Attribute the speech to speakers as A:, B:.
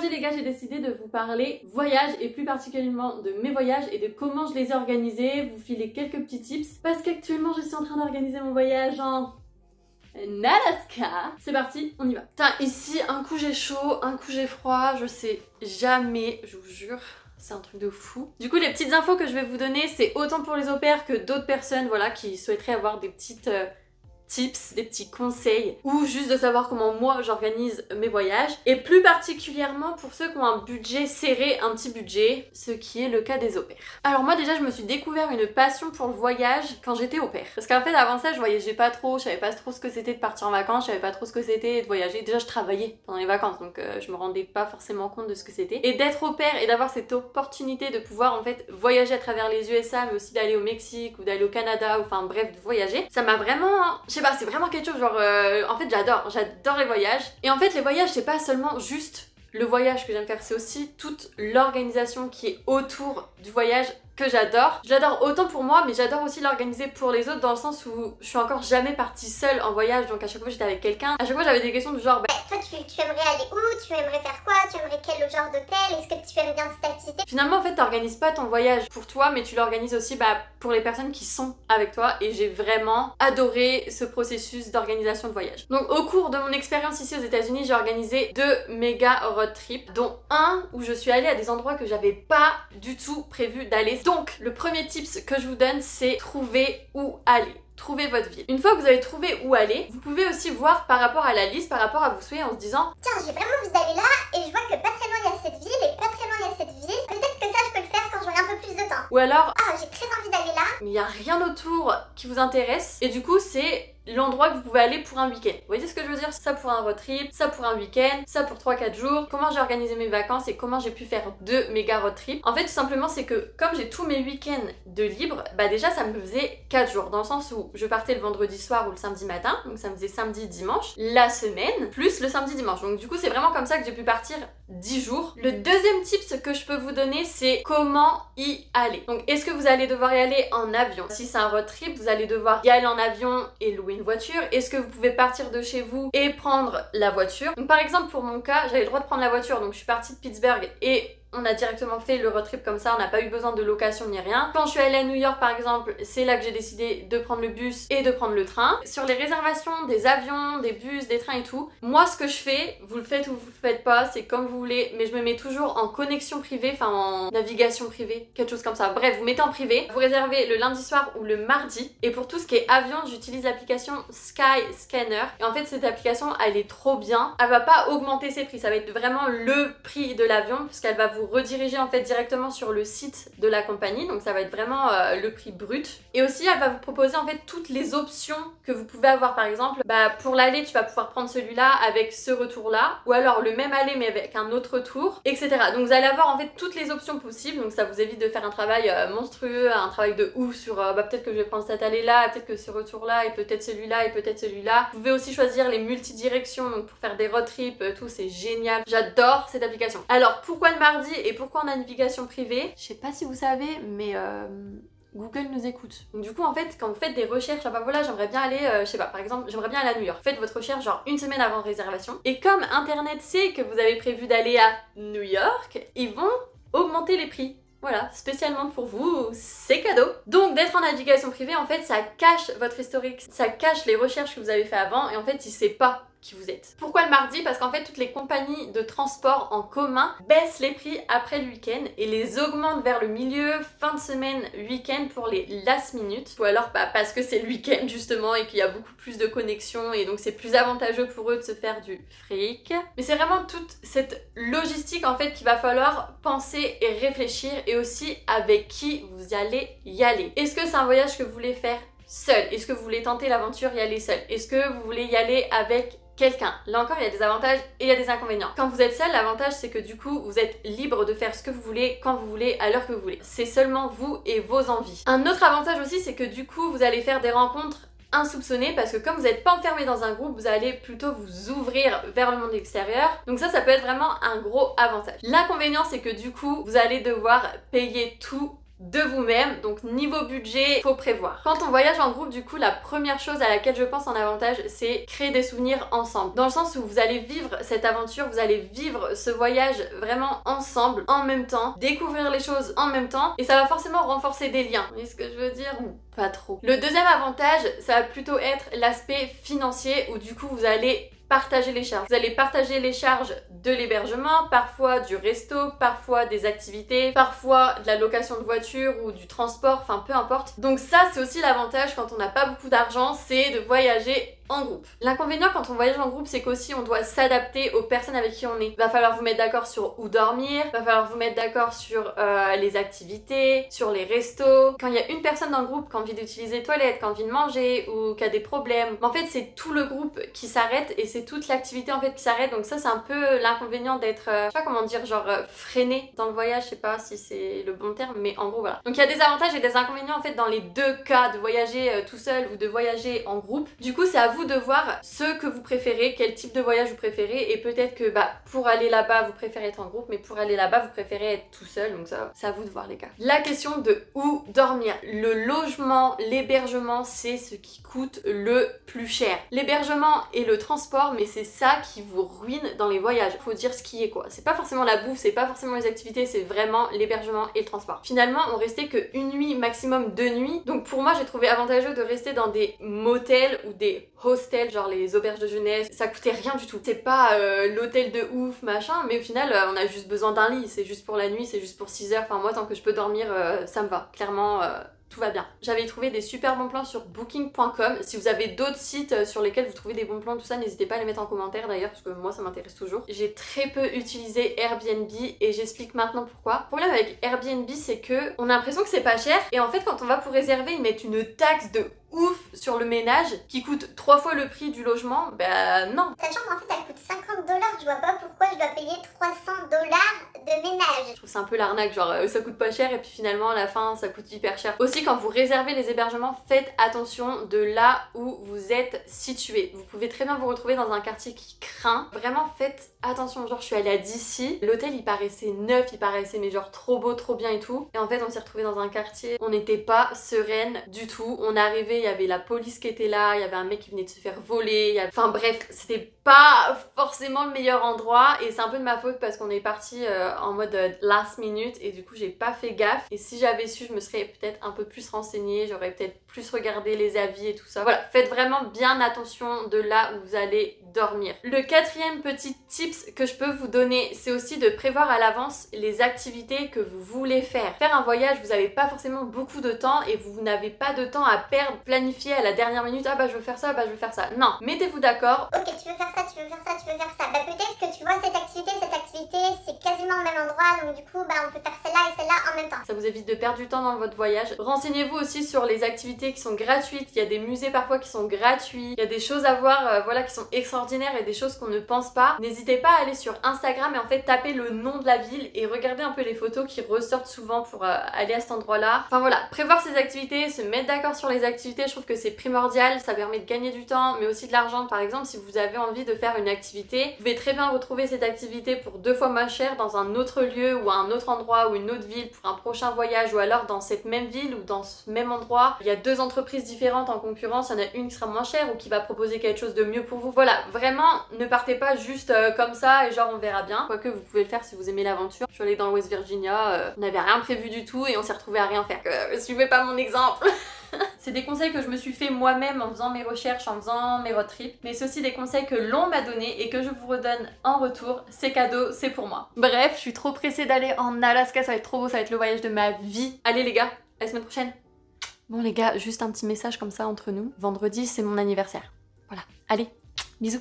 A: Aujourd'hui les gars, j'ai décidé de vous parler voyage et plus particulièrement de mes voyages et de comment je les ai organisés, vous filer quelques petits tips parce qu'actuellement je suis en train d'organiser mon voyage en Alaska. C'est parti, on y va. Putain, ici un coup j'ai chaud, un coup j'ai froid, je sais jamais, je vous jure. C'est un truc de fou. Du coup, les petites infos que je vais vous donner, c'est autant pour les au pairs que d'autres personnes, voilà, qui souhaiteraient avoir des petites tips, des petits conseils ou juste de savoir comment moi j'organise mes voyages et plus particulièrement pour ceux qui ont un budget serré, un petit budget, ce qui est le cas des au pairs. Alors moi déjà je me suis découvert une passion pour le voyage quand j'étais au pair parce qu'en fait avant ça je voyageais pas trop, je savais pas trop ce que c'était de partir en vacances, je savais pas trop ce que c'était de voyager. Déjà je travaillais pendant les vacances donc je me rendais pas forcément compte de ce que c'était et d'être au pair et d'avoir cette opportunité de pouvoir en fait voyager à travers les USA mais aussi d'aller au Mexique ou d'aller au Canada ou enfin bref de voyager, ça m'a vraiment, je sais pas, c'est vraiment quelque chose genre en fait j'adore les voyages et en fait les voyages c'est pas seulement juste le voyage que j'aime faire, c'est aussi toute l'organisation qui est autour du voyage que j'adore. Je l'adore autant pour moi mais j'adore aussi l'organiser pour les autres dans le sens où je suis encore jamais partie seule en voyage donc à chaque fois j'étais avec quelqu'un. À chaque fois j'avais des questions du genre
B: toi tu aimerais aller où? Tu aimerais faire quoi? Tu aimerais quel genre d'hôtel? Est-ce que tu aimes bien cette activité?
A: Finalement en fait t'organises pas ton voyage pour toi mais tu l'organises aussi pour les personnes qui sont avec toi et j'ai vraiment adoré ce processus d'organisation de voyage. Donc au cours de mon expérience ici aux États-Unis j'ai organisé 2 méga road trips dont un où je suis allée à des endroits que j'avais pas du tout prévu d'aller. Donc le premier tips que je vous donne c'est trouver où aller. Trouvez votre ville. Une fois que vous avez trouvé où aller, vous pouvez aussi voir par rapport à la liste, par rapport à vos souhaits en se disant
B: tiens j'ai vraiment envie d'aller là et je vois que pas très loin il y a cette ville et pas très loin il y a cette ville. Peut-être que ça je peux le faire quand j'aurai un peu plus de temps.
A: ou alors
B: ah j'ai très envie d'aller là
A: mais il n'y a rien autour qui vous intéresse et du coup c'est l'endroit que vous pouvez aller pour un week-end. Vous voyez ce que je veux dire? Ça pour un road trip, ça pour un week-end, ça pour 3-4 jours. Comment j'ai organisé mes vacances et comment j'ai pu faire 2 méga road trips. En fait tout simplement c'est que comme j'ai tous mes week-ends de libre, déjà ça me faisait 4 jours dans le sens où je partais le vendredi soir ou le samedi matin, donc ça me faisait samedi dimanche la semaine plus le samedi dimanche. Donc du coup c'est vraiment comme ça que j'ai pu partir 10 jours. Le deuxième tips que je peux vous donner c'est comment y aller. Donc est-ce que vous allez devoir y aller en avion? Si c'est un road trip vous allez devoir y aller en avion et louer une voiture. Est-ce que vous pouvez partir de chez vous et prendre la voiture? Donc par exemple pour mon cas j'avais le droit de prendre la voiture donc je suis partie de Pittsburgh et on a directement fait le road trip comme ça, on n'a pas eu besoin de location ni rien. Quand je suis allée à New York par exemple, c'est là que j'ai décidé de prendre le bus et de prendre le train. Sur les réservations des avions, des bus, des trains et tout, moi ce que je fais, vous le faites ou vous le faites pas, c'est comme vous voulez, mais je me mets toujours en connexion privée, enfin en navigation privée, quelque chose comme ça. Bref, vous mettez en privé, vous réservez le lundi soir ou le mardi, et pour tout ce qui est avion, j'utilise l'application Skyscanner, et en fait cette application elle est trop bien, elle va pas augmenter ses prix, ça va être vraiment le prix de l'avion, puisqu'elle va vous rediriger en fait directement sur le site de la compagnie, donc ça va être vraiment le prix brut. Et aussi elle va vous proposer en fait toutes les options que vous pouvez avoir. Par exemple pour l'aller tu vas pouvoir prendre celui-là avec ce retour là, ou alors le même aller mais avec un autre retour, etc. Donc vous allez avoir en fait toutes les options possibles, donc ça vous évite de faire un travail monstrueux, un travail de ouf sur peut-être que je vais prendre cet aller là, peut-être que ce retour là et peut-être celui-là et peut-être celui-là. Vous pouvez aussi choisir les multidirections, donc pour faire des road trips, tout, c'est génial. J'adore cette application. Alors pourquoi le mardi et pourquoi on a une navigation privée? Je sais pas si vous savez mais Google nous écoute. Donc du coup en fait quand vous faites des recherches, voilà j'aimerais bien aller, je sais pas, par exemple j'aimerais bien aller à New York. Faites votre recherche genre une semaine avant réservation et comme internet sait que vous avez prévu d'aller à New York, ils vont augmenter les prix. Voilà, spécialement pour vous, c'est cadeau. Donc d'être en navigation privée, en fait, ça cache votre historique, ça cache les recherches que vous avez fait avant et en fait, il sait pas qui vous êtes. Pourquoi le mardi? Parce qu'en fait, toutes les compagnies de transport en commun baissent les prix après le week-end et les augmentent vers le milieu, fin de semaine, week-end pour les last minute. Ou alors parce que c'est le week-end justement et qu'il y a beaucoup plus de connexions et donc c'est plus avantageux pour eux de se faire du fric. Mais c'est vraiment toute cette logistique en fait qu'il va falloir penser et réfléchir et aussi avec qui vous allez y aller. Est-ce que c'est un voyage que vous voulez faire seul? Est-ce que vous voulez tenter l'aventure y aller seul? Est-ce que vous voulez y aller avec quelqu'un? Là encore il y a des avantages et il y a des inconvénients. Quand vous êtes seul, l'avantage c'est que du coup vous êtes libre de faire ce que vous voulez, quand vous voulez, à l'heure que vous voulez. C'est seulement vous et vos envies. Un autre avantage aussi c'est que du coup vous allez faire des rencontres insoupçonnées parce que comme vous n'êtes pas enfermé dans un groupe, vous allez plutôt vous ouvrir vers le monde extérieur. Donc ça peut être vraiment un gros avantage. L'inconvénient c'est que du coup vous allez devoir payer tout de vous-même. Donc niveau budget, faut prévoir. Quand on voyage en groupe, du coup, la première chose à laquelle je pense en avantage, c'est créer des souvenirs ensemble. Dans le sens où vous allez vivre cette aventure, vous allez vivre ce voyage vraiment ensemble, en même temps, découvrir les choses en même temps, et ça va forcément renforcer des liens. Vous voyez ce que je veux dire? Ou pas trop. Le deuxième avantage, ça va plutôt être l'aspect financier, où du coup vous allez partager les charges. Vous allez partager les charges de l'hébergement, parfois du resto, parfois des activités, parfois de la location de voiture ou du transport, enfin peu importe. Donc ça, c'est aussi l'avantage quand on n'a pas beaucoup d'argent, c'est de voyager en groupe. L'inconvénient quand on voyage en groupe, c'est qu'aussi on doit s'adapter aux personnes avec qui on est. Va falloir vous mettre d'accord sur où dormir, va falloir vous mettre d'accord sur les activités, sur les restos. Quand il y a une personne dans le groupe qui a envie d'utiliser les toilettes, qui a envie de manger ou qui a des problèmes, en fait c'est tout le groupe qui s'arrête et c'est toute l'activité en fait qui s'arrête. Donc ça c'est un peu l'inconvénient d'être, je sais pas comment dire, genre freiné dans le voyage, je sais pas si c'est le bon terme, mais en gros voilà. Donc il y a des avantages et des inconvénients en fait dans les deux cas, de voyager tout seul ou de voyager en groupe. Du coup c'est à vous de voir ce que vous préférez, quel type de voyage vous préférez, et peut-être que pour aller là-bas vous préférez être en groupe, mais pour aller là-bas vous préférez être tout seul, donc ça c'est à vous de voir les gars. La question de où dormir. Le logement, l'hébergement, c'est ce qui coûte le plus cher. L'hébergement et le transport, mais c'est ça qui vous ruine dans les voyages. Faut dire ce qui est quoi. C'est pas forcément la bouffe, c'est pas forcément les activités, c'est vraiment l'hébergement et le transport. Finalement on restait que une nuit, maximum 2 nuits, donc pour moi j'ai trouvé avantageux de rester dans des motels ou des hostels, genre les auberges de jeunesse, ça coûtait rien du tout. C'est pas l'hôtel de ouf, machin, mais au final, on a juste besoin d'un lit, c'est juste pour la nuit, c'est juste pour 6 heures, enfin moi tant que je peux dormir, ça me va. Clairement, tout va bien. J'avais trouvé des super bons plans sur booking.com. Si vous avez d'autres sites sur lesquels vous trouvez des bons plans, tout ça, n'hésitez pas à les mettre en commentaire d'ailleurs, parce que moi ça m'intéresse toujours. J'ai très peu utilisé Airbnb et j'explique maintenant pourquoi. Le problème avec Airbnb, c'est que on a l'impression que c'est pas cher, et en fait quand on va pour réserver, ils mettent une taxe de ouf sur le ménage qui coûte 3 fois le prix du logement. Bah non.
B: Ta chambre en fait elle coûte 50 $, je vois pas pourquoi je dois payer 300 $ de ménage.
A: Je trouve c'est un peu l'arnaque, genre ça coûte pas cher et puis finalement à la fin ça coûte hyper cher. Aussi quand vous réservez les hébergements, faites attention de là où vous êtes situé. Vous pouvez très bien vous retrouver dans un quartier qui craint. Vraiment faites attention, genre je suis allée à DC, l'hôtel il paraissait neuf, il paraissait mais genre trop beau, trop bien et tout. Et en fait on s'est retrouvé dans un quartier, on n'était pas sereine du tout. On est arrivé, il y avait la police qui était là, il y avait un mec qui venait de se faire voler, enfin bref, c'était pas forcément le meilleur endroit et c'est un peu de ma faute parce qu'on est parti en mode last minute et du coup j'ai pas fait gaffe, et si j'avais su je me serais peut-être un peu plus renseignée, j'aurais peut-être plus regardé les avis et tout ça. Voilà, faites vraiment bien attention de là où vous allez dormir. Le quatrième petit tips que je peux vous donner, c'est aussi de prévoir à l'avance les activités que vous voulez faire. Faire un voyage, vous n'avez pas forcément beaucoup de temps et vous n'avez pas de temps à perdre, planifier à la dernière minute, ah bah je veux faire ça, bah je veux faire ça. Non, mettez-vous d'accord.
B: Ok, tu veux faire ça, tu veux faire ça, tu veux faire ça. Bah peut-être que tu vois cette activité, c'est quasiment au même endroit, donc du coup bah on peut faire celle-là et celle-là en même temps.
A: Ça vous évite de perdre du temps dans votre voyage. Renseignez-vous aussi sur les activités qui sont gratuites. Il y a des musées parfois qui sont gratuits. Il y a des choses à voir voilà, qui sont extraordinaires et des choses qu'on ne pense pas. N'hésitez pas à aller sur Instagram et en fait taper le nom de la ville et regarder un peu les photos qui ressortent souvent pour aller à cet endroit-là. Enfin voilà, prévoir ses activités, se mettre d'accord sur les activités, je trouve que c'est primordial. Ça permet de gagner du temps mais aussi de l'argent. Par exemple, si vous avez envie de faire une activité, vous pouvez très bien retrouver cette activité pour 2 fois moins cher dans un autre lieu ou à un autre endroit ou une autre ville pour un prochain voyage, ou alors dans cette même ville ou dans ce même endroit. Il y a 2 entreprises différentes en concurrence, il y en a une qui sera moins chère ou qui va proposer quelque chose de mieux pour vous. Voilà, vraiment ne partez pas juste comme ça et genre on verra bien. Quoique vous pouvez le faire si vous aimez l'aventure. Je suis allée dans le West Virginia, on n'avait rien prévu du tout et on s'est retrouvé à rien faire. Suivez pas mon exemple. C'est des conseils que je me suis fait moi-même en faisant mes recherches, en faisant mes road trips, mais c'est aussi des conseils que l'on m'a donnés et que je vous redonne en retour. C'est cadeau, c'est pour moi. Bref, je suis trop pressée d'aller en Alaska, ça va être trop beau, ça va être le voyage de ma vie. Allez les gars, à la semaine prochaine. Bon les gars, juste un petit message comme ça entre nous. Vendredi, c'est mon anniversaire. Voilà, allez, bisous.